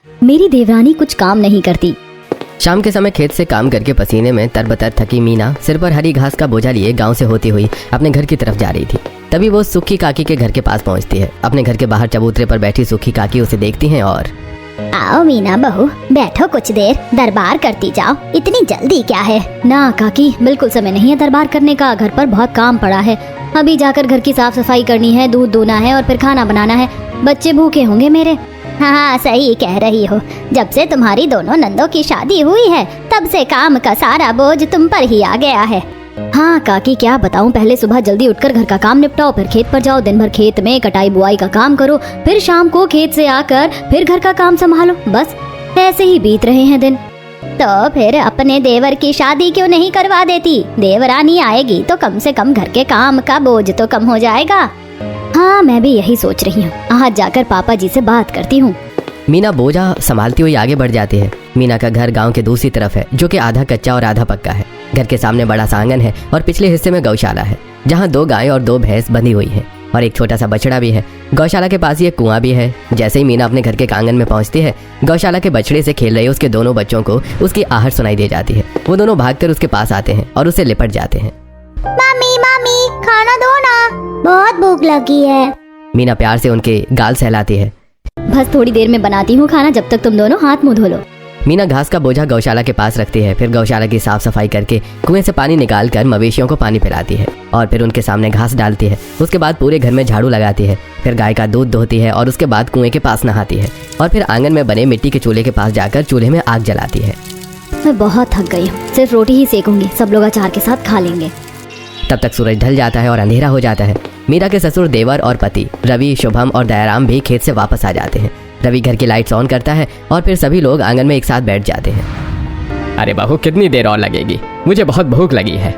मेरी देवरानी कुछ काम नहीं करती। शाम के समय खेत से काम करके पसीने में तरबतर थकी मीना सिर पर हरी घास का बोझा लिए गांव से होती हुई अपने घर की तरफ जा रही थी। तभी वो सुखी काकी के घर के पास पहुंचती है। अपने घर के बाहर चबूतरे पर बैठी सुखी काकी उसे देखती हैं और आओ मीना बहू, बैठो कुछ देर, दरबार करती जाओ, इतनी जल्दी क्या है? ना काकी, बिल्कुल समय नहीं है दरबार करने का, घर पर बहुत काम पड़ा है। अभी जाकर घर की साफ सफाई करनी है, दूध दूना है और फिर खाना बनाना है। बच्चे भूखे होंगे मेरे। हाँ सही कह रही हो, जब से तुम्हारी दोनों नंदों की शादी हुई है तब से काम का सारा बोझ तुम पर ही आ गया है। हाँ काकी, क्या बताऊं, पहले सुबह जल्दी उठकर घर का काम निपटाओ, फिर खेत पर जाओ, दिन भर खेत में कटाई बुआई का काम करो, फिर शाम को खेत से आकर फिर घर का काम संभालो। बस ऐसे ही बीत रहे हैं दिन। तो फिर अपने देवर की शादी क्यों नहीं करवा देती? देवरानी आएगी तो कम से कम घर के काम का बोझ तो कम हो जाएगा। हाँ मैं भी यही सोच रही हूँ, आज जाकर पापा जी से बात करती हूँ। मीना बोझा संभालती हुई आगे बढ़ जाती है। मीना का घर गांव के दूसरी तरफ है, जो कि आधा कच्चा और आधा पक्का है। घर के सामने बड़ा सा आंगन है और पिछले हिस्से में गौशाला है, जहां 2 गाय और 2 भैंस बंधी हुई हैं और एक छोटा सा बछड़ा भी है। गौशाला के पास ही एक कुआं भी है। जैसे ही मीना अपने घर के आंगन में पहुंचती है, गौशाला के बछड़े से खेल रहे उसके दोनों बच्चों को उसकी आहट सुनाई दे जाती है। वो दोनों भागकर उसके पास आते हैं और उसे लिपट जाते हैं। मामी मामी, खाना दो ना, बहुत भूख लगी है। मीना प्यार से उनके गाल सहलाती है। बस थोड़ी देर में बनाती हूँ खाना, जब तक तुम दोनों हाथ मुंह धो लो। मीना घास का बोझा गौशाला के पास रखती है, फिर गौशाला की साफ सफाई करके कुएं से पानी निकाल कर मवेशियों को पानी पिलाती है और फिर उनके सामने घास डालती है। उसके बाद पूरे घर में झाड़ू लगाती है, फिर गाय का दूध धोती है और उसके बाद कुएं के पास नहाती है और फिर आंगन में बने मिट्टी के चूल्हे के पास जाकर चूल्हे में आग जलाती है। मैं बहुत थक गई हूँ, सिर्फ रोटी ही सेकूंगी, सब लोग अचार के साथ खा लेंगे। तब तक सूरज ढल जाता है और अंधेरा हो जाता है। मीरा के ससुर देवर और पति रवि, शुभम और दयाराम भी खेत से वापस आ जाते हैं। रवि घर की लाइट्स ऑन करता है और फिर सभी लोग आंगन में एक साथ बैठ जाते हैं। अरे बहू, कितनी देर और लगेगी? मुझे बहुत भूख लगी है।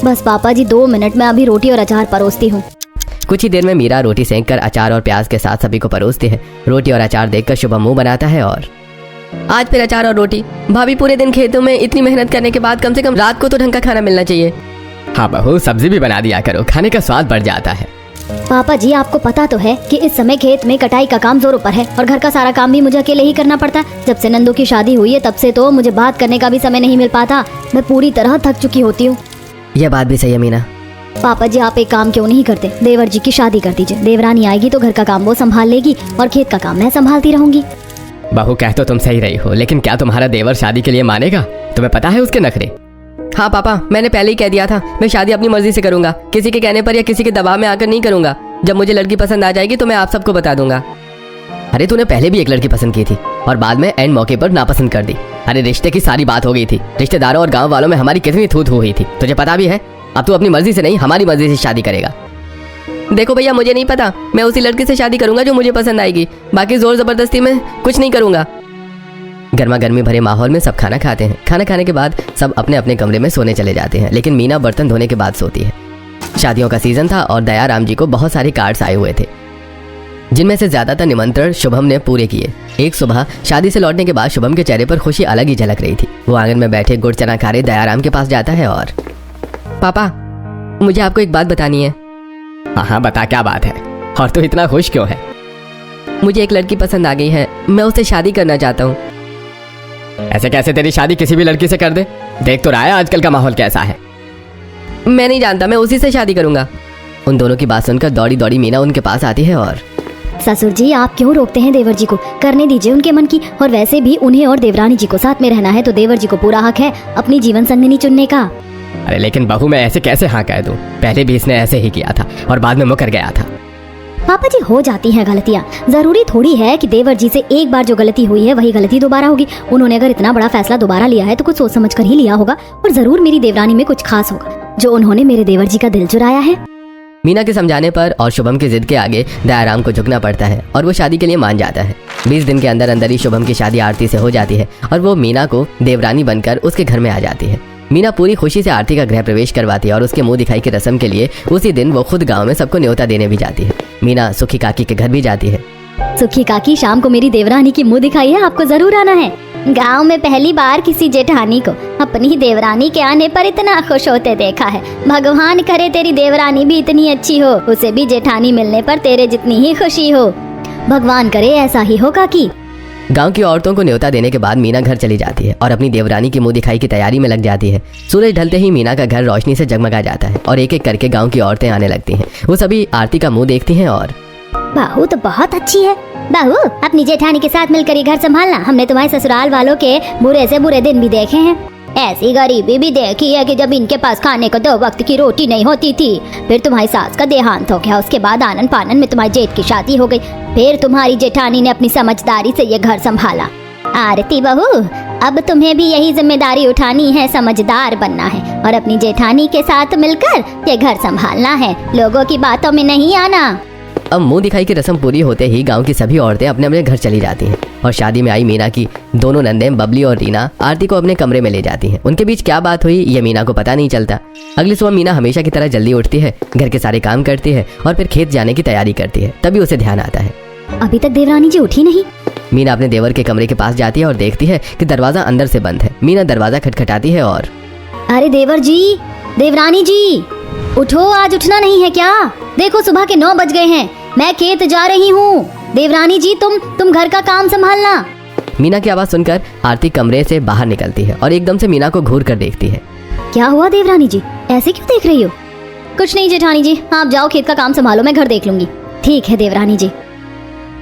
बस पापा जी 2 मिनट में अभी रोटी और अचार परोसती हूँ। कुछ ही देर में मीरा रोटी सेंककर अचार और प्याज के साथ सभी को परोसती है। रोटी और अचार देखकर शुभम मुंह बनाता है और आज फिर अचार और रोटी। भाभी, पूरे दिन खेतों में इतनी मेहनत करने के बाद कम से कम रात को तो ढंग का खाना मिलना चाहिए। हाँ बहू, सब्जी भी बना दिया करो, खाने का स्वाद बढ़ जाता है। पापा जी, आपको पता तो है कि इस समय खेत में कटाई का काम जोरों पर है और घर का सारा काम भी मुझे अकेले ही करना पड़ता है। जब से नंदू की शादी हुई है तब से तो मुझे बात करने का भी समय नहीं मिल पाता। मैं पूरी तरह थक चुकी होती हूँ। यह बात भी सही है मीना। पापा जी, आप एक काम क्यों नहीं करते, देवर जी की शादी कर दीजिए। देवरानी आएगी तो घर का काम वो संभाल लेगी और खेत का काम मैं संभालती रहूंगी। बहू, कह तो तुम सही रही हो, लेकिन क्या तुम्हारा देवर शादी के लिए मानेगा? तुम्हें पता है उसके नखरे। हाँ पापा, मैंने पहले ही कह दिया था, मैं शादी अपनी मर्जी से करूंगा, किसी के कहने पर या किसी के दबाव में आकर नहीं करूंगा। जब मुझे लड़की पसंद आ जाएगी तो मैं आप सबको बता दूंगा। अरे तूने पहले भी एक लड़की पसंद की थी और बाद में एंड मौके पर नापसंद कर दी। अरे रिश्ते की सारी बात हो गई थी, रिश्तेदारों और गांव वालों में हमारी कितनी थू-थू हुई थी, तुझे पता भी है। अब तू अपनी मर्जी से नहीं, हमारी मर्जी से शादी करेगा। देखो भैया, मुझे नहीं पता, मैं उसी लड़की से शादी करूंगा जो मुझे पसंद आएगी, बाकी जोर जबरदस्ती में कुछ नहीं करूंगा। गर्मा गर्मी भरे माहौल में सब खाना खाते हैं। खाना खाने के बाद सब अपने अपने कमरे में सोने चले जाते हैं, लेकिन मीना बर्तन धोने के बाद सोती है। शादियों का सीजन था और दयाराम जी को बहुत सारे कार्ड्स आए हुए थे, जिनमें से ज्यादातर निमंत्रण शुभम ने पूरे किए। एक सुबह शादी से लौटने के बाद शुभम के चेहरे पर खुशी अलग ही झलक रही थी। वो आंगन में बैठे गुड़ चना खा रहे दयाराम के पास जाता है और पापा, मुझे आपको एक बात बतानी है। हाँ बता, क्या बात है और तू इतना खुश क्यों है? मुझे एक लड़की पसंद आ गई है, मैं उससे शादी करना चाहता हूँ। ऐसे कैसे तेरी शादी किसी भी लड़की से कर दे? देख तो रहा है आजकल का माहौल कैसा है। मैं नहीं जानता, मैं उसी से शादी करूंगा। उन दोनों की बात सुनकर दौड़ी दौड़ी मीना उनके पास आती है और ससुर जी, आप क्यों रोकते हैं देवर जी को? करने दीजिए उनके मन की। और वैसे भी उन्हें और देवरानी जी को साथ में रहना है तो देवर जी को पूरा हक है अपनी जीवन संगिनी चुनने का। अरे लेकिन बहू, मैं ऐसे कैसे हाँ कह दूं? पहले भी इसने ऐसे ही किया था और बाद में मुकर गया था। पापा जी, हो जाती हैं गलतियाँ, जरूरी थोड़ी है कि देवर जी से एक बार जो गलती हुई है वही गलती दोबारा होगी। उन्होंने अगर इतना बड़ा फैसला दोबारा लिया है तो कुछ सोच समझ कर ही लिया होगा और जरूर मेरी देवरानी में कुछ खास होगा जो उन्होंने मेरे देवर जी का दिल चुराया है। मीना के समझाने पर और शुभम की जिद के आगे दयाराम को झुकना पड़ता है और वो शादी के लिए मान जाता है। 20 दिन के अंदर अंदर ही शुभम की शादी आरती से हो जाती है और वो मीना को देवरानी बनकर उसके घर में आ जाती है। मीना पूरी खुशी से आरती का गृह प्रवेश करवाती है और उसके मुंह दिखाई की रस्म के लिए उसी दिन वो खुद गांव में सबको न्योता देने भी जाती है। मीना सुखी काकी के घर भी जाती है। सुखी काकी, शाम को मेरी देवरानी की मुंह दिखाई है, आपको जरूर आना है। गांव में पहली बार किसी जेठानी को अपनी देवरानी के आने पर इतना खुश होते देखा है। भगवान करे तेरी देवरानी भी इतनी अच्छी हो, उसे भी जेठानी मिलने पर तेरे जितनी ही खुशी हो। भगवान करे ऐसा ही हो काकी। गांव की औरतों को न्योता देने के बाद मीना घर चली जाती है और अपनी देवरानी की मुंह दिखाई की तैयारी में लग जाती है। सूरज ढलते ही मीना का घर रोशनी से जगमगा जाता है और एक एक करके गांव की औरतें आने लगती हैं। वो सभी आरती का मुंह देखती हैं और बहू तो बहुत अच्छी है। बहू, अपनी जेठानी के साथ मिलकर ये घर संभालना। हमने तुम्हारे ससुराल वालों के बुरे से बुरे दिन भी देखे हैं। ऐसी गरीबी भी देखी है कि जब इनके पास खाने को 2 वक्त की रोटी नहीं होती थी। फिर तुम्हारी सास का देहांत हो गया, उसके बाद आनन पानन में तुम्हारी जेठ की शादी हो गई। फिर तुम्हारी जेठानी ने अपनी समझदारी से ये घर संभाला। आरती बहू, अब तुम्हें भी यही जिम्मेदारी उठानी है, समझदार बनना है और अपनी जेठानी के साथ मिलकर ये घर संभालना है, लोगों की बातों में नहीं आना। अब मुंह दिखाई की रस्म पूरी होते ही गांव की सभी औरतें अपने अपने घर चली जाती हैं और शादी में आई मीना की दोनों नंदें बबली और रीना आरती को अपने कमरे में ले जाती हैं। उनके बीच क्या बात हुई ये मीना को पता नहीं चलता। अगली सुबह मीना हमेशा की तरह जल्दी उठती है, घर के सारे काम करती है और फिर खेत जाने की तैयारी करती है। तभी उसे ध्यान आता है अभी तक देवरानी जी उठी नहीं। मीना अपने देवर के कमरे के पास जाती है और देखती है कि दरवाजा अंदर से बंद है। मीना दरवाजा खटखटाती है और अरे देवर जी, देवरानी जी, उठो, आज उठना नहीं है क्या? देखो सुबह के 9 बज गए हैं, मैं खेत जा रही हूँ। देवरानी जी तुम घर का काम संभालना। मीना की आवाज सुनकर आरती कमरे से बाहर निकलती है और एकदम से मीना को घूर कर देखती है। क्या हुआ देवरानी जी, ऐसे क्यों देख रही हो? कुछ नहीं जेठानी जी, आप जाओ खेत का काम संभालो, मैं घर देख लूंगी। ठीक है देवरानी जी।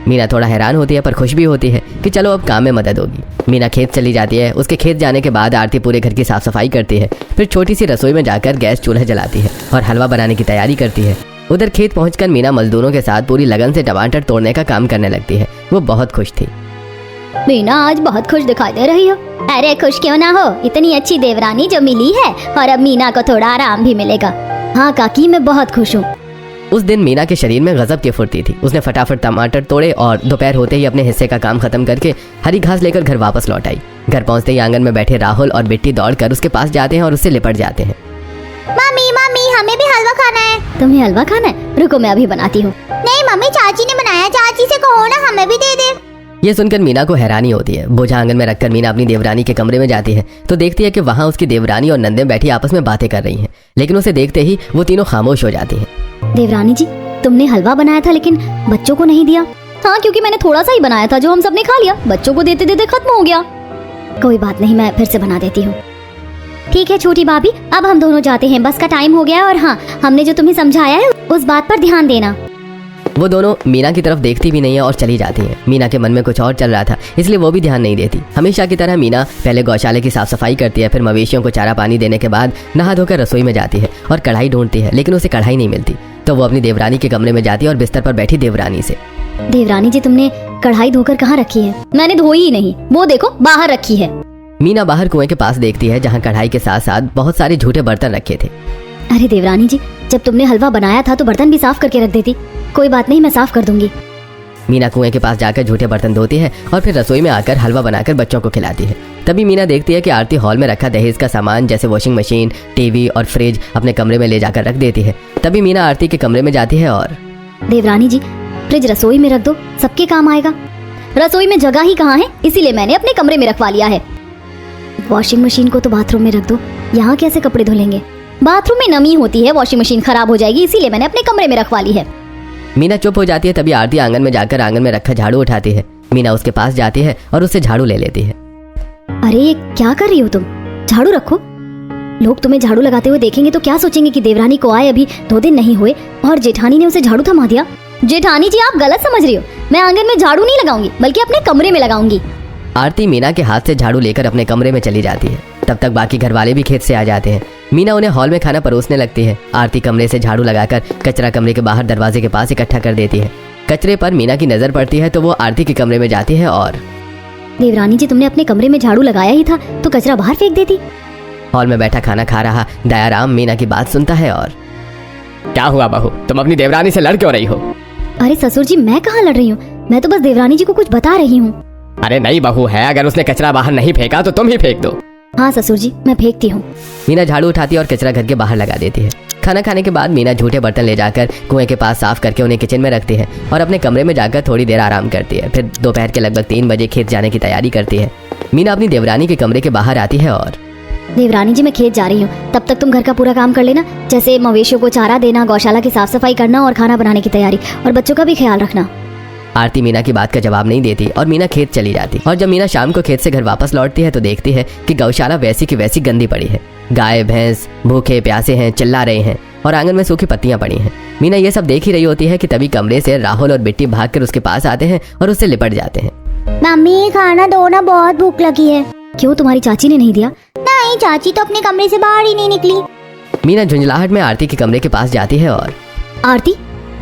मीना थोड़ा हैरान होती है पर खुश भी होती है कि चलो अब काम में मदद होगी। मीना खेत चली जाती है। उसके खेत जाने के बाद आरती पूरे घर की साफ सफाई करती है। फिर छोटी सी रसोई में जाकर गैस चूल्हा जलाती है और हलवा बनाने की तैयारी करती है। उधर खेत पहुंचकर मीना मजदूरों के साथ पूरी लगन से टमाटर तोड़ने का काम करने लगती है। वो बहुत खुश थी। मीना आज बहुत खुश दिखाई दे रही हो। अरे खुश क्यों ना हो, इतनी अच्छी देवरानी जो मिली है और अब मीना को थोड़ा आराम भी मिलेगा। हाँ काकी, मैं बहुत खुश हूँ। उस दिन मीना के शरीर में गजब की फुर्ती थी। उसने फटाफट टमाटर तोड़े और दोपहर होते ही अपने हिस्से का काम खत्म करके हरी घास लेकर घर वापस लौट आई। घर पहुंचते ही आंगन में बैठे राहुल और बिट्टी दौड़कर उसके पास जाते हैं और उससे लिपट जाते हैं। मम्मी मम्मी, हमें भी हलवा खाना है। तुम्हें हलवा खाना है? रुको मैं अभी बनाती हूँ। नहीं मम्मी, चाची ने बनाया, चाची से कहो ना हमें भी दे दे। ये सुनकर मीना को हैरानी होती है। बोझा आंगन में रखकर मीना अपनी देवरानी के कमरे में जाती है तो देखती है कि वहाँ उसकी देवरानी और नंदे बैठी आपस में बातें कर रही हैं। लेकिन उसे देखते ही वो तीनों खामोश हो जाती हैं। देवरानी जी, तुमने हलवा बनाया था लेकिन बच्चों को नहीं दिया। हाँ, क्योंकि मैंने थोड़ा सा ही बनाया था जो हम सबने खा लिया। बच्चों को देते देते खत्म हो गया। कोई बात नहीं, मैं फिर से बना देती हूँ। ठीक है छोटी भाभी, अब हम दोनों जाते हैं, बस का टाइम हो गया है। और हाँ, हमने जो तुम्हें समझाया है उस बात पर ध्यान देना। वो दोनों मीना की तरफ देखती भी नहीं है और चली जाती हैं। मीना के मन में कुछ और चल रहा था, इसलिए वो भी ध्यान नहीं देती। हमेशा की तरह मीना पहले गौशाले की साफ सफाई करती है। फिर मवेशियों को चारा पानी देने के बाद नहा धोकर रसोई में जाती है और कढ़ाई ढूंढती है, लेकिन उसे कढ़ाई नहीं मिलती। तो वो अपनी देवरानी के कमरे में जाती है और बिस्तर पर बैठी देवरानी से, देवरानी जी, तुमने कढ़ाई धोकर कहाँ रखी है? मैंने धोई ही नहीं, वो देखो बाहर रखी है। मीना बाहर कुएं के पास देखती है जहाँ कढ़ाई के साथ साथ बहुत सारे झूठे बर्तन रखे थे। अरे देवरानी जी, जब तुमने हलवा बनाया था तो बर्तन भी साफ करके रख देती। कोई बात नहीं, मैं साफ कर दूंगी। मीना कुएं के पास जाकर झूठे बर्तन धोती है और फिर रसोई में आकर हलवा बनाकर बच्चों को खिलाती है। तभी मीना देखती है कि आरती हॉल में रखा दहेज का सामान जैसे वॉशिंग मशीन, टीवी और फ्रिज अपने कमरे में ले जाकर रख देती है। तभी मीना आरती के कमरे में जाती है और देवरानी जी, फ्रिज रसोई में रख दो, सबके काम आएगा। रसोई में जगह ही कहाँ है, इसीलिए मैंने अपने कमरे में रखवा लिया है। वॉशिंग मशीन को तो बाथरूम में रख दो, यहाँ कैसे कपड़े धुलेंगे? बाथरूम में नमी होती है, वॉशिंग मशीन खराब हो जाएगी, इसीलिए मैंने अपने कमरे में रखवा ली है। मीना चुप हो जाती है। तभी आरती आंगन में जाकर आंगन में रखा झाड़ू उठाती है। मीना उसके पास जाती है और उससे झाड़ू ले लेती है। अरे ये क्या कर रही हो तुम? झाड़ू रखो। लोग तुम्हें झाड़ू लगाते हुए देखेंगे तो क्या सोचेंगे कि देवरानी को आए अभी 2 दिन नहीं हुए और जेठानी ने उसे झाड़ू थमा दिया। जेठानी जी, आप गलत समझ रही हो। मैं आंगन में झाड़ू नहीं लगाऊंगी, बल्कि अपने कमरे में लगाऊंगी। आरती मीना के हाथ से झाड़ू लेकर अपने कमरे में चली जाती है। तब तक बाकी घर वाले भी खेत से आ जाते हैं। मीना उन्हें हॉल में खाना परोसने लगती है। आरती कमरे से झाड़ू लगाकर कचरा कमरे के बाहर दरवाजे के पास इकट्ठा कर देती है। कचरे पर मीना की नजर पड़ती है तो वो आरती के कमरे में जाती है और देवरानी जी, तुमने अपने कमरे में झाड़ू लगाया ही था तो कचरा बाहर फेंक देती। हॉल में बैठा खाना खा रहा दयाराम मीना की बात सुनता है और क्या हुआ बहू, तुम अपनी देवरानी से लड़ क्यों रही हो? अरे ससुर जी, मैं कहाँ लड़ रही हूँ, मैं तो बस देवरानी जी को कुछ बता रही हूँ। अरे नहीं बहू है, अगर उसने कचरा बाहर नहीं फेंका तो तुम ही फेंक दो। हाँ ससुर जी, मैं फेंकती हूँ। मीना झाड़ू उठाती है और कचरा घर के बाहर लगा देती है। खाना खाने के बाद मीना झूठे बर्तन ले जाकर कुएं के पास साफ करके उन्हें किचन में रखती है और अपने कमरे में जाकर थोड़ी देर आराम करती है। फिर दोपहर के लगभग 3 बजे खेत जाने की तैयारी करती है। मीना अपनी देवरानी के कमरे के बाहर आती है और देवरानी जी, मैं खेत जा रही हूँ, तब तक तुम घर का पूरा काम कर लेना, जैसे मवेशियों को चारा देना, गौशाला की साफ सफाई करना और खाना बनाने की तैयारी, और बच्चों का भी ख्याल रखना। आरती मीना की बात का जवाब नहीं देती और मीना खेत चली जाती। और जब मीना शाम को खेत से घर वापस लौटती है तो देखती है कि गौशाला वैसी की वैसी गंदी पड़ी है। गाय भैंस भूखे प्यासे हैं, चिल्ला रहे हैं और आंगन में सूखी पत्तियां पड़ी हैं। मीना ये सब देख ही रही होती है कि तभी कमरे से राहुल और बिट्टी भागकर उसके पास आते हैं और उससे लिपट जाते हैं। मम्मी खाना दो ना, बहुत भूख लगी है। क्यों, तुम्हारी चाची ने नहीं दिया? नहीं, चाची तो अपने कमरे से बाहर ही नहीं निकली। मीना झुंझलाहट में आरती के कमरे के पास जाती है और आरती,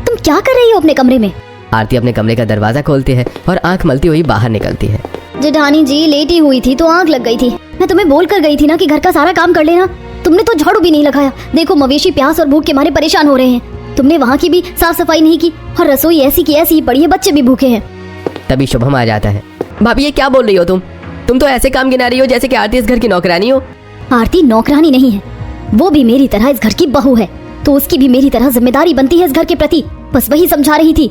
तुम क्या कर रही हो अपने कमरे में? आरती अपने कमरे का दरवाजा खोलती है और आंख मलती हुई बाहर निकलती है। जेठानी जी लेटी हुई थी तो आंख लग गई थी। मैं तुम्हें बोल कर गई थी ना कि घर का सारा काम कर लेना। तुमने तो झाड़ू भी नहीं लगाया। देखो मवेशी प्यास और भूख के मारे परेशान हो रहे हैं। तुमने वहाँ की भी साफ सफाई नहीं की और रसोई ऐसी की ऐसी ही पड़ी है, बच्चे भी भूखे हैं। तभी शुभम आ जाता है। भाभी ये क्या बोल रही हो तुम तो ऐसे काम गिना रही हो जैसे कि आरती इस घर की नौकरानी हो। आरती नौकरानी नहीं है, वो भी मेरी तरह इस घर की बहू है, तो उसकी भी मेरी तरह जिम्मेदारी बनती है इस घर के प्रति। बस वही समझा रही थी।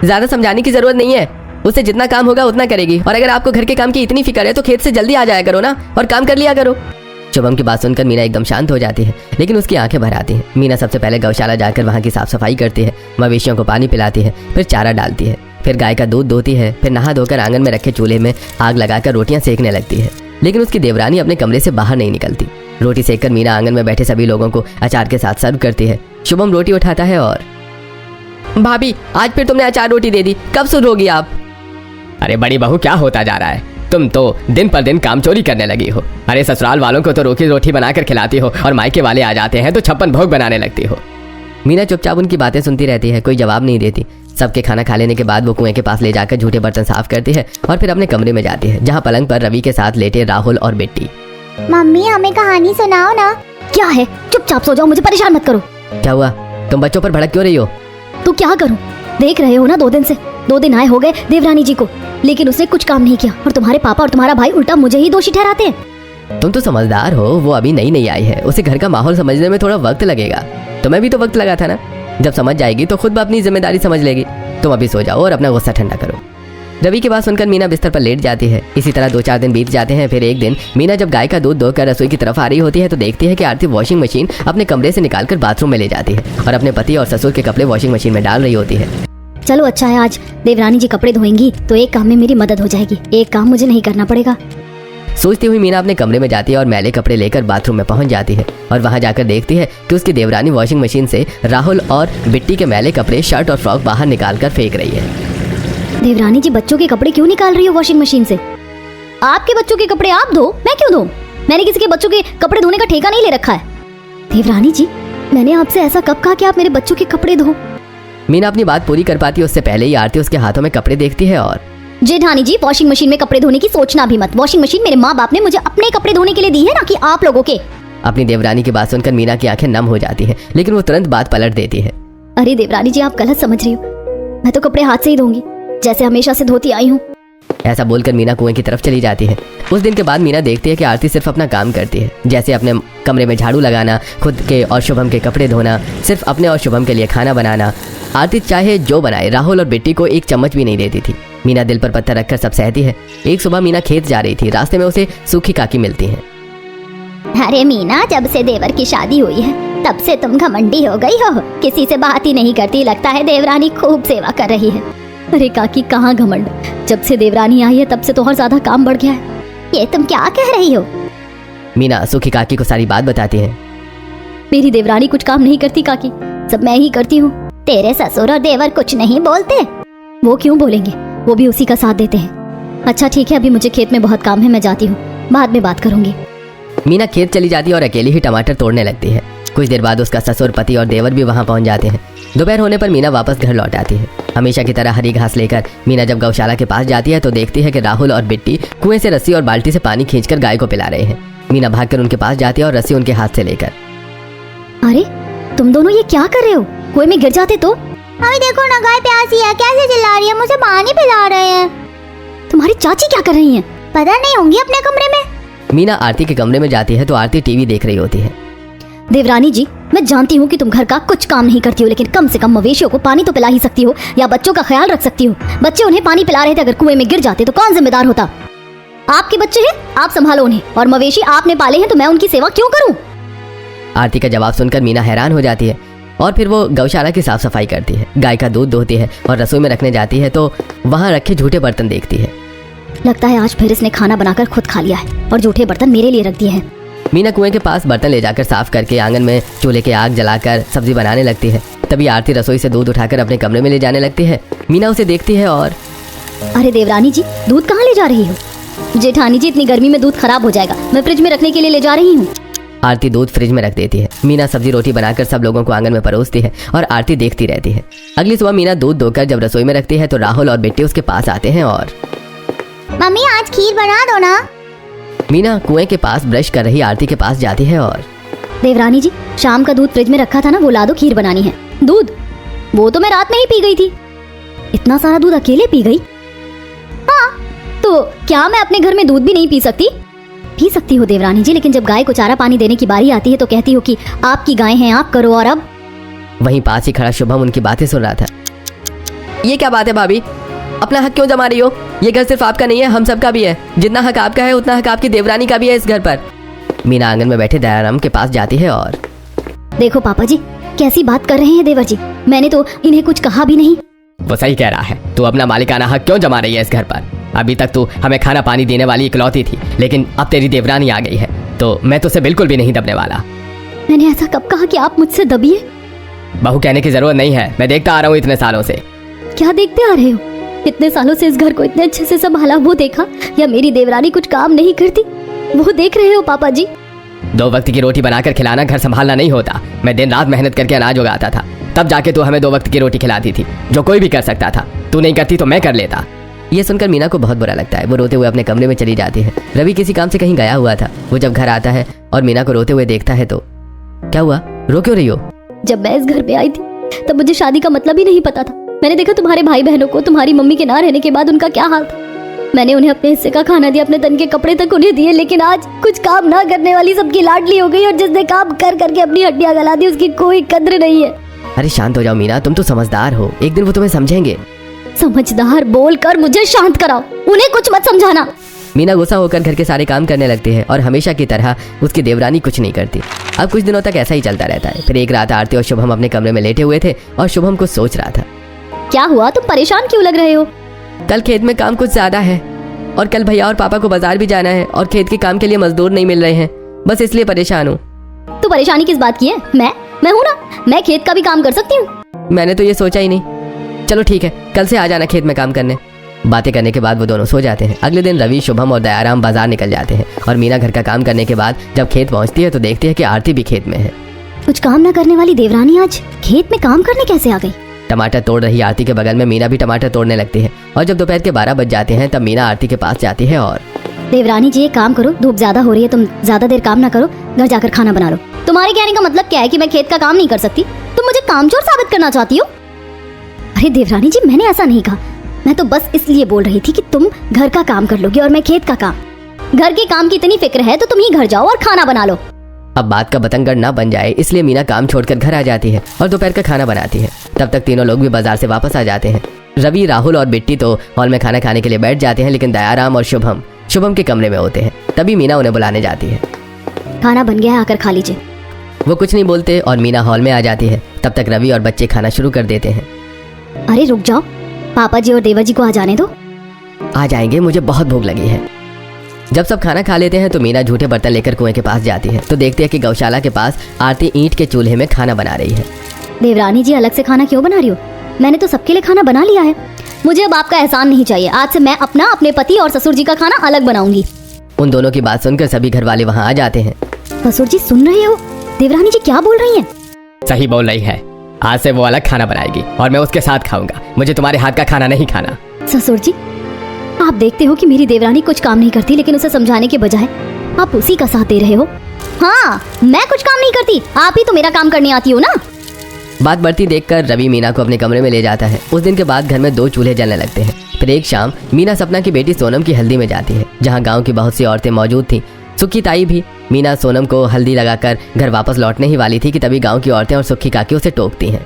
ज्यादा समझाने की जरूरत नहीं है, उससे जितना काम होगा उतना करेगी। और अगर आपको घर के काम की इतनी फिक्र है तो खेत से जल्दी आ जाया करो ना और काम कर लिया करो। शुभम की बात सुनकर मीना एकदम शांत हो जाती है, लेकिन उसकी आंखें भर आती हैं। मीना सबसे पहले गौशाला जाकर वहाँ की साफ सफाई करती है, मवेशियों को पानी पिलाती है, फिर चारा डालती है, फिर गाय का दूध धोती है, फिर नहा धोकर आंगन में रखे चूल्हे में आग लगाकर रोटियां सेकने लगती है। लेकिन उसकी देवरानी अपने कमरे से बाहर नहीं निकलती। रोटी सेककर मीना आंगन में बैठे सभी लोगों को अचार के साथ सर्व करती है। शुभम रोटी उठाता है और भाभी आज फिर तुमने अचार रोटी दे दी, कब सुधरोगी आप? अरे बड़ी बहू क्या होता जा रहा है, तुम तो दिन पर दिन काम चोरी करने लगी हो। अरे ससुराल वालों को तो रोटी रोटी बनाकर खिलाती हो और मायके वाले आ जाते हैं तो 56 भोग बनाने लगती हो। मीना चुपचाप उनकी बातें सुनती रहती है, कोई जवाब नहीं देती। सबके खाना खा लेने के बाद वो कुएं के पास ले जाकर झूठे बर्तन साफ करती है और फिर अपने कमरे में जाती है, जहाँ पलंग पर रवि के साथ लेटे राहुल और बिट्टी। मम्मी हमें कहानी सुनाओ ना। क्या है, चुपचाप सो जाओ, मुझे परेशान मत करो। क्या हुआ, तुम बच्चों पर भड़क क्यों रही हो? तो क्या करूं, देख रहे हो ना 2 दिन आए हो गए देवरानी जी को, लेकिन उसने कुछ काम नहीं किया और तुम्हारे पापा और तुम्हारा भाई उल्टा मुझे ही दोषी ठहराते हैं। तुम तो समझदार हो, वो अभी नई आई है, उसे घर का माहौल समझने में थोड़ा वक्त लगेगा। तुम्हें भी तो वक्त लगा था ना, जब समझ जाएगी तो खुद अपनी जिम्मेदारी समझ लेगी। तुम अभी सो जाओ और अपना गुस्सा ठंडा करो। रवि की बात सुनकर मीना बिस्तर पर लेट जाती है। इसी तरह 2-4 दिन बीत जाते हैं। फिर एक दिन मीना जब गाय का दूध धोकर रसोई की तरफ आ रही होती है तो देखती है कि आरती वॉशिंग मशीन अपने कमरे से निकालकर बाथरूम में ले जाती है और अपने पति और ससुर के कपड़े वॉशिंग मशीन में डाल रही होती है। चलो अच्छा है, आज देवरानी जी कपड़े धोएंगी तो एक काम में मेरी मदद हो जाएगी, एक काम मुझे नहीं करना पड़ेगा। सोचती हुई मीना अपने कमरे में जाती है और मैले कपड़े लेकर बाथरूम में पहुंच जाती है और वहां जाकर देखती है कि उसकी देवरानी वॉशिंग मशीन से राहुल और बिट्टी के मैले कपड़े, शर्ट और फ्रॉक बाहर निकालकर फेंक रही है। देवरानी जी बच्चों के कपड़े क्यों निकाल रही हो वॉशिंग मशीन से? आपके बच्चों के कपड़े आप धो, मैं क्यों धो? मैंने किसी के बच्चों के कपड़े धोने का ठेका नहीं ले रखा है। देवरानी जी, मैंने आपसे ऐसा कब कहा कि आप मेरे बच्चों के कपड़े धो? मीना अपनी बात पूरी कर पाती है उससे पहले ही आरती उसके हाथों में कपड़े देखती है और जेठानी जी, वॉशिंग मशीन में कपड़े धोने की सोचना भी मत। वॉशिंग मशीन मेरे माँ बाप ने मुझे अपने कपड़े धोने के लिए दी है, ना कि आप लोगों के। अपनी देवरानी की बात सुनकर मीना की आंखें नम हो जाती है, लेकिन वो तुरंत बात पलट देती है। अरे देवरानी जी, आप गलत समझ रही हो, मैं तो कपड़े हाथ से ही धोऊंगी जैसे हमेशा से धोती आई हूँ। ऐसा बोलकर मीना कुएं की तरफ चली जाती है। उस दिन के बाद मीना देखती है कि आरती सिर्फ अपना काम करती है, जैसे अपने कमरे में झाड़ू लगाना, खुद के और शुभम के कपड़े धोना, सिर्फ अपने और शुभम के लिए खाना बनाना। आरती चाहे जो बनाए राहुल और बिट्टी को एक चम्मच भी नहीं देती थी। मीना दिल पर पत्थर रखकर सब सहती है। एक सुबह मीना खेत जा रही थी, रास्ते में उसे सूखी काकी मिलती है। अरे मीना, जब से देवर की शादी हुई है तब से तुम घमंडी हो गई हो, किसी से बात ही नहीं करती। लगता है देवरानी खूब सेवा कर रही है। अरे काकी, कहाँ घमंड, जब से देवरानी आई है तब से तो और ज्यादा काम बढ़ गया है। ये तुम क्या कह रही हो? मीना सूखी काकी को सारी बात बताती है। मेरी देवरानी कुछ काम नहीं करती काकी, सब मैं ही करती हूँ। तेरे ससुर और देवर कुछ नहीं बोलते? वो क्यों बोलेंगे, वो भी उसी का साथ देते हैं। अच्छा ठीक है, अभी मुझे खेत में बहुत काम है, मैं जाती हूँ, बाद में बात करूंगी। मीना खेत चली जाती है और अकेली ही टमाटर तोड़ने लगती है। कुछ देर बाद उसका ससुर, पति और देवर भी वहां पहुंच जाते हैं। दोपहर होने पर मीना वापस घर लौट आती है। हमेशा की तरह हरी घास लेकर मीना जब गौशाला के पास जाती है तो देखती है कि राहुल और बिट्टी कुएं से रस्सी और बाल्टी से पानी खींचकर गाय को पिला रहे हैं। मीना भागकर उनके पास जाती है और रस्सी उनके हाथ से लेकर। अरे तुम दोनों ये क्या कर रहे हो, कुएं में गिर जाते तो? अभी देखो ना, गाय प्यासी है, कैसे चिल्ला रही है, मुझे पानी पिला रहे हैं। तुम्हारी चाची क्या कर रही हैं? पता नहीं, होंगी अपने कमरे में। मीना आरती के कमरे में जाती है तो आरती टीवी देख रही होती है। देवरानी जी, मैं जानती हूँ कि तुम घर का कुछ काम नहीं करती हो, लेकिन कम से कम मवेशियों को पानी तो पिला ही सकती हो या बच्चों का ख्याल रख सकती हो। बच्चे उन्हें पानी पिला रहे थे, अगर कुएं में गिर जाते तो कौन जिम्मेदार होता? आपके बच्चे हैं, आप संभालो उन्हें, और मवेशी आपने पाले हैं तो मैं उनकी सेवा क्यों करूं? आरती का जवाब सुनकर मीना हैरान हो जाती है। और फिर वो गौशाला की साफ सफाई करती है, गाय का दूध दोहती है और रसोई में रखने जाती है तो वहाँ रखे झूठे बर्तन देखती है। लगता है आज फिर इसने खाना बनाकर खुद खा लिया है और जूठे बर्तन मेरे लिए रख दिए हैं। मीना कुएं के पास बर्तन ले जाकर साफ करके आंगन में चूल्हे के आग जलाकर सब्जी बनाने लगती है। तभी आरती रसोई से दूध उठाकर अपने कमरे में ले जाने लगती है। मीना उसे देखती है और अरे देवरानी जी, दूध कहाँ ले जा रही हो? जेठानी जी, इतनी गर्मी में दूध खराब हो जाएगा, मैं फ्रिज में रखने के लिए ले जा रही हूँ। आरती दूध फ्रिज में रख देती है। मीना सब्जी रोटी बनाकर सब लोगों को आंगन में परोसती है और आरती देखती रहती है। अगली सुबह मीना दूध धोकर जब रसोई में रखती है तो राहुल और बिट्टी उसके पास आते हैं और मम्मी आज खीर बना दो ना। मीना कुएं के पास ब्रश कर रही आरती के पास जाती है और देवरानी जी, शाम का दूध फ्रिज में रखा था ना, वो ला दो, खीर बनानी है। दूध? वो तो मैं रात में ही पी गई थी। इतना सारा दूध अकेले पी गई? हाँ, तो क्या मैं अपने घर में दूध भी नहीं पी सकती? पी सकती हो देवरानी जी, लेकिन जब गाय को चारा पानी देने की बारी आती है तो कहती हो कि आपकी गाय हैं, आप करो। और अब वहीं पास ही खड़ा शुभम उनकी बातें सुन रहा था। ये क्या बात है भाभी, अपना हक क्यों जमा रही हो? ये घर सिर्फ आपका नहीं है, हम सबका भी है। जितना हक आपका है उतना हक आपकी देवरानी का भी है इस घर पर। मीना आंगन में बैठे दयाराम के पास जाती है और देखो पापा जी, कैसी बात कर रहे हैं देवर जी, मैंने तो इन्हें कुछ कहा भी नहीं। वो सही कह रहा है, तू अपना मालिकाना हक क्यों जमा रही है इस घर पर? अभी तक तू हमें खाना पानी देने वाली इकलौती थी, लेकिन अब तेरी देवरानी आ गई है तो मैं तुझसे बिल्कुल भी नहीं दबने वाला। मैंने ऐसा कब कहा कि आप मुझसे दबिए? बहू कहने की जरूरत नहीं है, मैं देखता आ रहा हूँ इतने सालों से। क्या देखते आ रहे हो? इतने सालों से इस घर को इतने अच्छे से संभाला, वो देखा? या मेरी देवरानी कुछ काम नहीं करती, वो देख रहे हो पापा जी? 2 वक्त की रोटी बनाकर खिलाना घर संभालना नहीं होता। मैं दिन रात मेहनत करके अनाज उगाता था, तब जाके तू हमें 2 वक्त की रोटी खिलाती थी, जो कोई भी कर सकता था। तू नहीं करती तो मैं कर लेता। ये सुनकर मीना को बहुत बुरा लगता है। वो रोते हुए अपने कमरे में चली जाती है। रवि किसी काम से कहीं गया हुआ था। वो जब घर आता है और मीना को रोते हुए देखता है तो क्या हुआ, रो क्यों रही हो? जब मैं इस घर पे आई थी तब मुझे शादी का मतलब ही नहीं पता था। मैंने देखा तुम्हारे भाई बहनों को, तुम्हारी मम्मी के ना रहने के बाद उनका क्या हाल था। मैंने उन्हें अपने हिस्से का खाना दिया, अपने तन के कपड़े तक उन्हें दिए, लेकिन आज कुछ काम ना करने वाली सबकी लाडली हो गई और जिसने काम कर करके अपनी हड्डियां गला दी उसकी कोई कद्र नहीं है। अरे शांत हो जाओ मीना, तुम तो समझदार हो, एक दिन वो तुम्हें समझेंगे। समझदार बोलकर मुझे शांत कराओ, उन्हें कुछ मत समझाना। मीना गुस्सा होकर घर के सारे काम करने लगती है और हमेशा की तरह उसकी देवरानी कुछ नहीं करती। अब कुछ दिनों तक ऐसा ही चलता रहता है। फिर एक रात आरती और शुभम अपने कमरे में लेटे हुए थे और शुभम कुछ सोच रहा था। क्या हुआ, तुम परेशान क्यों लग रहे हो? कल खेत में काम कुछ ज्यादा है और कल भैया और पापा को बाजार भी जाना है और खेत के काम के लिए मजदूर नहीं मिल रहे हैं, बस इसलिए परेशान हूँ। तू परेशानी किस बात की है? मैं हूँ ना, मैं खेत का भी काम कर सकती हूँ। मैंने तो ये सोचा ही नहीं। चलो ठीक है, कल से आ जाना खेत में काम करने। बातें करने के बाद वो दोनों सो जाते हैं। अगले दिन रवि, शुभम और दयाराम बाजार निकल जाते हैं और मीना घर का काम करने के बाद जब खेत पहुंचती है तो देखती है कि आरती भी खेत में है। कुछ काम न करने वाली देवरानी आज खेत में काम करने कैसे आ गई? टमाटर तोड़ रही आरती के बगल में मीना भी टमाटर तोड़ने लगती है और जब दोपहर के 12 बज जाते हैं तब मीना आरती के पास जाती है और देवरानी जी, एक काम करो, धूप ज्यादा हो रही है, तुम ज्यादा देर काम ना करो, घर जाकर खाना बना लो। तुम्हारे कहने का मतलब क्या है कि मैं खेत का काम नहीं कर सकती? तुम मुझे कामचोर साबित करना चाहती हो? अरे देवरानी जी, मैंने ऐसा नहीं कहा, मैं तो बस इसलिए बोल रही थी कि तुम घर का काम कर लोगी और मैं खेत का काम। घर के काम की इतनी फिक्र है तो तुम ही घर जाओ और खाना बना लो। अब बात का बतंगड़ ना बन जाए इसलिए मीना काम छोड़कर घर आ जाती है और दोपहर का खाना बनाती है। तब तक तीनों लोग भी बाजार से वापस आ जाते हैं। रवि, राहुल और बिट्टी तो हॉल में खाना खाने के लिए बैठ जाते हैं, लेकिन दयाराम और शुभम के कमरे में होते हैं। तभी मीना उन्हें बुलाने जाती है। खाना बन गया है, आकर खा लीजिए। वो कुछ नहीं बोलते और मीना हॉल में आ जाती है। तब तक रवि और बच्चे खाना शुरू कर देते हैं। अरे रुक जाओ, पापा जी और देवर जी को आ जाने दो। आ जाएंगे, मुझे बहुत भूख लगी है। जब सब खाना खा लेते हैं तो मीना झूठे बर्तन लेकर कुएं के पास जाती है तो देखती है कि गौशाला के पास आरती ईंट के चूल्हे में खाना बना रही है। देवरानी जी, अलग से खाना क्यों बना रही हो? मैंने तो सबके लिए खाना बना लिया है। मुझे अब आपका एहसान नहीं चाहिए। आज से मैं अपना, अपने पति और ससुर जी का खाना अलग बनाऊंगी। उन दोनों की बात सुनकर सभी घर वाले वहाँ आ जाते हैं। ससुर जी सुन रहे हो? देवरानी जी क्या बोल रही हैं? सही बोल रही है, आज से वो अलग खाना बनाएगी और मैं उसके साथ खाऊंगा। मुझे तुम्हारे हाथ का खाना नहीं खाना। ससुर जी, आप देखते हो कि मेरी देवरानी कुछ काम नहीं करती, लेकिन उसे समझाने के बजाय आप उसी का साथ दे रहे हो। हाँ, मैं कुछ काम नहीं करती, आप ही तो मेरा काम करने आती हो ना। बात बढ़ती देखकर रवि मीना को अपने कमरे में ले जाता है। उस दिन के बाद घर में 2 चूल्हे जलने लगते हैं। फिर एक शाम मीना सपना की बेटी सोनम की हल्दी में जाती है, जहाँ गाँव की बहुत सी औरतें मौजूद थीं, सुखी ताई भी। मीना सोनम को हल्दी लगाकर घर वापस लौटने ही वाली थी कि तभी गाँव की औरतें और सुखी काकी उसे टोकती हैं।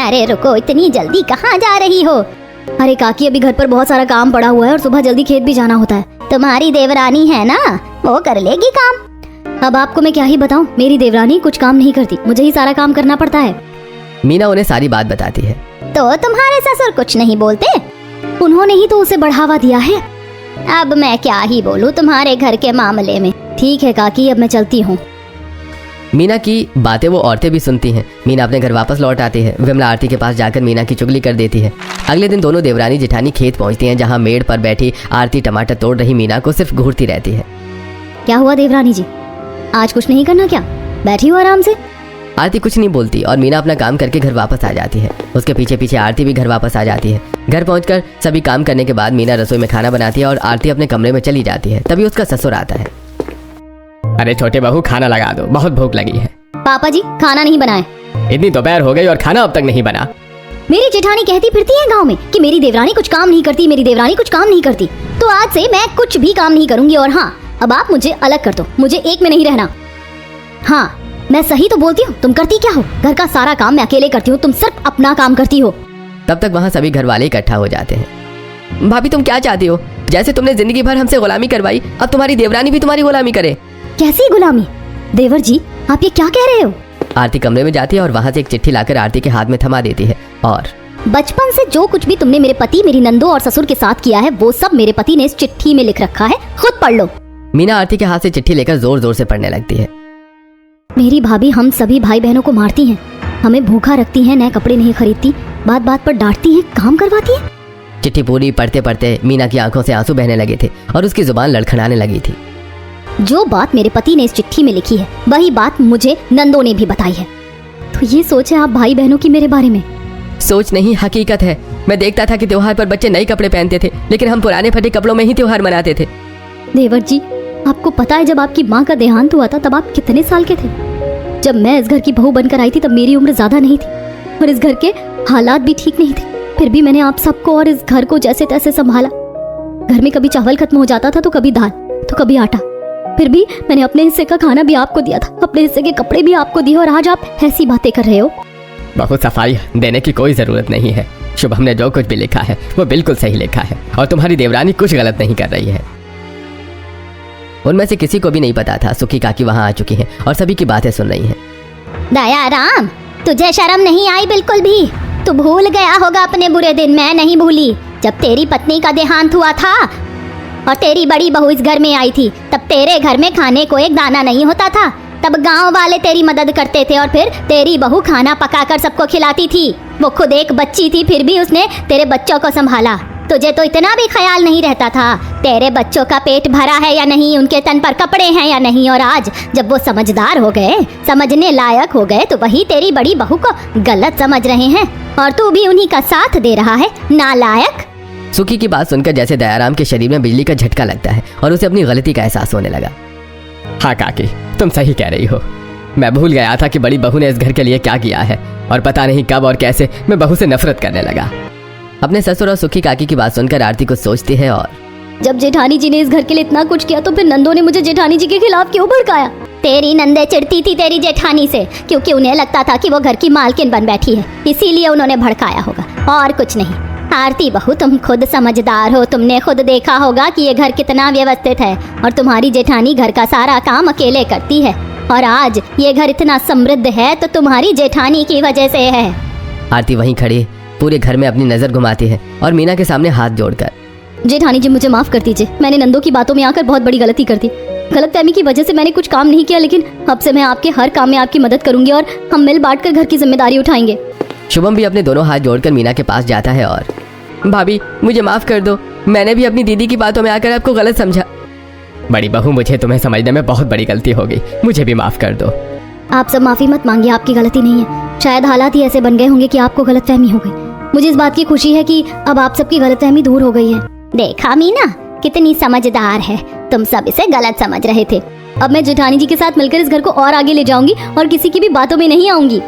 अरे रुको, इतनी जल्दी कहाँ जा रही हो? अरे काकी, अभी घर पर बहुत सारा काम पड़ा हुआ है और सुबह जल्दी खेत भी जाना होता है। तुम्हारी देवरानी है ना, वो कर लेगी काम। अब आपको मैं क्या ही बताऊं, मेरी देवरानी कुछ काम नहीं करती, मुझे ही सारा काम करना पड़ता है। मीना उन्हें सारी बात बताती है। तो तुम्हारे ससुर कुछ नहीं बोलते? उन्होंने ही तो उसे बढ़ावा दिया है। अब मैं क्या ही बोलूं तुम्हारे घर के मामले में। ठीक है काकी, अब मैं चलती हूँ। मीना की बातें वो औरतें भी सुनती हैं। मीना अपने घर वापस लौट आती है। विमला आरती के पास जाकर मीना की चुगली कर देती है। अगले दिन दोनों देवरानी जेठानी खेत पहुंचती हैं, जहां मेड़ पर बैठी आरती टमाटर तोड़ रही मीना को सिर्फ घूरती रहती है। क्या हुआ देवरानी जी, आज कुछ नहीं करना क्या? बैठी हो आराम से। आरती कुछ नहीं बोलती और मीना अपना काम करके घर वापस आ जाती है। उसके पीछे पीछे आरती भी घर वापस आ जाती है। घर पहुंचकर सभी काम करने के बाद मीना रसोई में खाना बनाती है और आरती अपने कमरे में चली जाती है। तभी उसका ससुर आता है। अरे छोटे बहू, खाना लगा दो, बहुत भूख लगी है। पापा जी खाना नहीं बनाए। इतनी दोपहर हो गई और खाना अब तक नहीं बना। मेरी जेठानी कहती फिरती है गांव में कि मेरी देवरानी कुछ काम नहीं करती, मेरी देवरानी कुछ काम नहीं करती। तो आज से मैं कुछ भी काम नहीं करूंगी। और हाँ, अब आप मुझे अलग कर दो, मुझे एक में नहीं रहना। हाँ, मैं सही तो बोलती हूँ। तुम करती क्या हो? घर का सारा काम मैं अकेले करती हूँ, तुम सिर्फ अपना काम करती हो। तब तक वहाँ सभी घर वाले इकट्ठा हो जाते हैं। भाभी तुम क्या चाहती हो? जैसे तुमने जिंदगी भर हमसे गुलामी करवाई, अब तुम्हारी देवरानी भी तुम्हारी गुलामी करे। कैसी गुलामी? देवर जी आप ये क्या कह रहे हो? आरती कमरे में जाती है और वहाँ से एक चिट्ठी लाकर आरती के हाथ में थमा देती है। और बचपन से जो कुछ भी तुमने मेरे पति, मेरी नंदो और ससुर के साथ किया है, वो सब मेरे पति ने इस चिट्ठी में लिख रखा है, खुद पढ़ लो। मीना आरती के हाथ से चिट्ठी लेकर जोर जोर से पढ़ने लगती है। मेरी भाभी हम सभी भाई बहनों को मारती हैं, हमें भूखा रखती हैं, नए कपड़े नहीं खरीदती, बात बात पर डांटती हैं, काम करवाती हैं। चिट्ठी पूरी पढ़ते पढ़ते मीना की आंखों से आंसू बहने लगे थे और उसकी जुबान लड़खड़ाने लगी थी। जो बात मेरे पति ने इस चिट्ठी में लिखी है, वही बात मुझे नंदो ने भी बताई है। तो ये सोचे आप भाई बहनों की मेरे बारे में? सोच नहीं, हकीकत है। मैं देखता था कि त्योहार पर बच्चे नए कपड़े पहनते थे, लेकिन हम पुराने फटे कपड़ों में ही त्योहार मनाते थे। देवर जी आपको पता है जब आपकी माँ का देहांत हुआ था तब आप कितने साल के थे? जब मैं इस घर की बहू बनकर आई थी तब मेरी उम्र ज्यादा नहीं थी और इस घर के हालात भी ठीक नहीं थे। फिर भी मैंने आप सबको और इस घर को जैसे तैसे संभाला। घर में कभी चावल खत्म हो जाता था तो कभी दाल तो कभी आटा। फिर भी मैंने अपने हिस्से का खाना भी आपको दिया था, अपने हिस्से के कपड़े भी आपको दिए, और आज आप ऐसी बातें कर रहे हो। बहुत सफाई देने की कोई जरूरत नहीं है। शुभम ने जो कुछ भी लिखा है वो बिल्कुल सही लिखा है और तुम्हारी देवरानी कुछ गलत नहीं कर रही है। उनमें से किसी को भी नहीं पता था सुखी काकी वहाँ आ चुकी हैं और सभी की बातें सुन रही हैं। दयाराम, तुझे शर्म नहीं आई बिल्कुल भी? तू भूल गया होगा अपने बुरे दिन। मैं नहीं भूली। जब तेरी पत्नी का देहांत हुआ था और तेरी बड़ी बहू इस घर में आई थी, तब तेरे घर में खाने को एक दाना नहीं होता था। तब गांव वाले तेरी मदद करते थे और फिर तेरी बहू खाना पकाकर सबको खिलाती थी। वो खुद एक बच्ची थी, फिर भी उसने तेरे बच्चों को संभाला। तुझे तो इतना भी ख्याल नहीं रहता था तेरे बच्चों का पेट भरा है या नहीं, उनके तन पर कपड़े हैं या नहीं। और आज जब वो समझदार हो गए, समझने लायक हो गए, तो वही तेरी बड़ी बहू को गलत समझ रहे हैं और तू भी उन्हीं का साथ दे रहा है, नालायक। सुखी की बात सुनकर जैसे दयाराम के शरीर में बिजली का झटका लगता है और उसे अपनी गलती का एहसास होने लगा। हाँ काकी, तुम सही कह रही हो। मैं भूल गया था कि बड़ी बहू ने इस घर के लिए क्या किया है और पता नहीं कब और कैसे मैं बहू से नफरत करने लगा। अपने ससुर और सुखी काकी की बात सुनकर आरती कुछ सोचती है और जब जेठानी जी ने इस घर के लिए इतना कुछ किया तो फिर नंदो ने मुझे जेठानी जी के खिलाफ क्यों भड़काया? तेरी नंदे चिढ़ती थी तेरी जेठानी से, क्योंकि उन्हें लगता था कि वो घर की मालकिन बन बैठी है, इसीलिए उन्होंने भड़काया होगा, और कुछ नहीं। आरती बहू, तुम खुद समझदार हो, तुमने खुद देखा होगा कि ये घर कितना व्यवस्थित है और तुम्हारी जेठानी घर का सारा काम अकेले करती है। और आज ये घर इतना समृद्ध है तो तुम्हारी जेठानी की वजह से है। आरती वहीं खड़ी पूरे घर में अपनी नजर घुमाती है और मीना के सामने हाथ जोड़कर, जेठानी जी मुझे माफ कर दीजिए, मैंने नंदो की बातों में आकर बहुत बड़ी गलती कर दी। गलतफहमी की वजह से मैंने कुछ काम नहीं किया, लेकिन अब से मैं आपके हर काम में आपकी मदद करूंगी और हम मिल बांट कर घर की जिम्मेदारी उठाएंगे। शुभम भी अपने दोनों हाथ जोड़कर मीना के पास जाता है और भाभी मुझे माफ कर दो, मैंने भी अपनी दीदी की बातों में आकर आपको गलत समझा। बड़ी बहू, मुझे तुम्हें समझने में बहुत बड़ी गलती हो गई, मुझे भी माफ कर दो। आप सब माफी मत मांगिए, आपकी गलती नहीं है। शायद हालात ही ऐसे बन गए होंगे कि आपको गलतफहमी हो गई। मुझे इस बात की खुशी है कि अब आप सबकी गलतफहमी दूर हो गई है। देखा मीना, कितनी समझदार है, तुम सब इसे गलत समझ रहे थे। अब मैं जेठानी जी के साथ मिलकर इस घर को और आगे ले जाऊंगी और किसी की भी बातों में नहीं आऊंगी।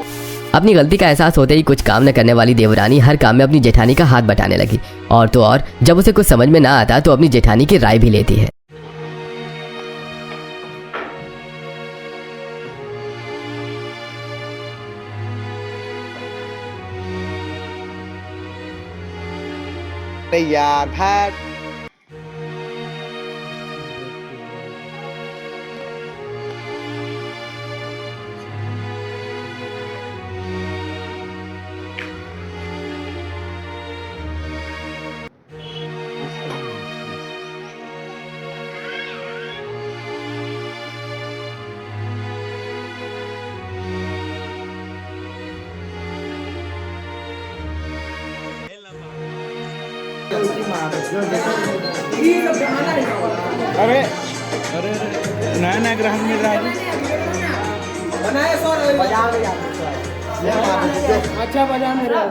अपनी गलती का एहसास होते ही कुछ काम न करने वाली देवरानी हर काम में अपनी जेठानी का हाथ बटाने लगी, और तो और जब उसे कुछ समझ में ना आता तो अपनी जेठानी की राय भी लेती है। यार भाग। अरे अरे नया नया ग्राहक मिल रहा है अच्छा बजा मेरा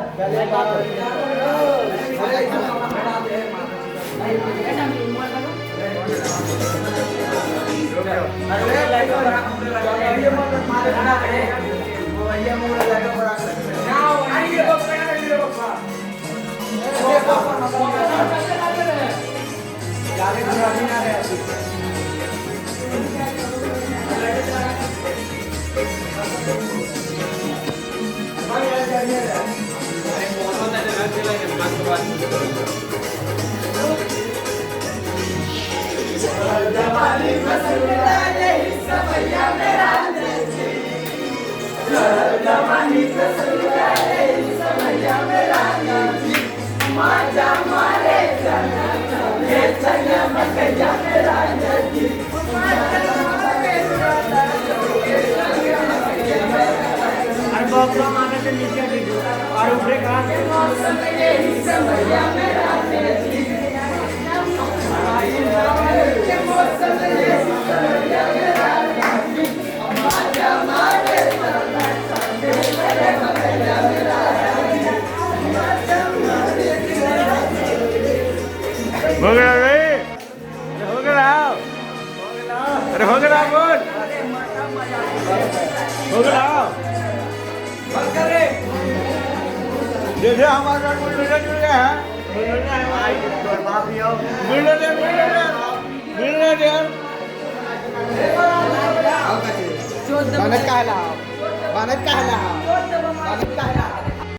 हो गया रे हो गया अरे हो गया बोल हो गया जैसे हमारा मिलने जुड़ गया है मिलने बनत कहला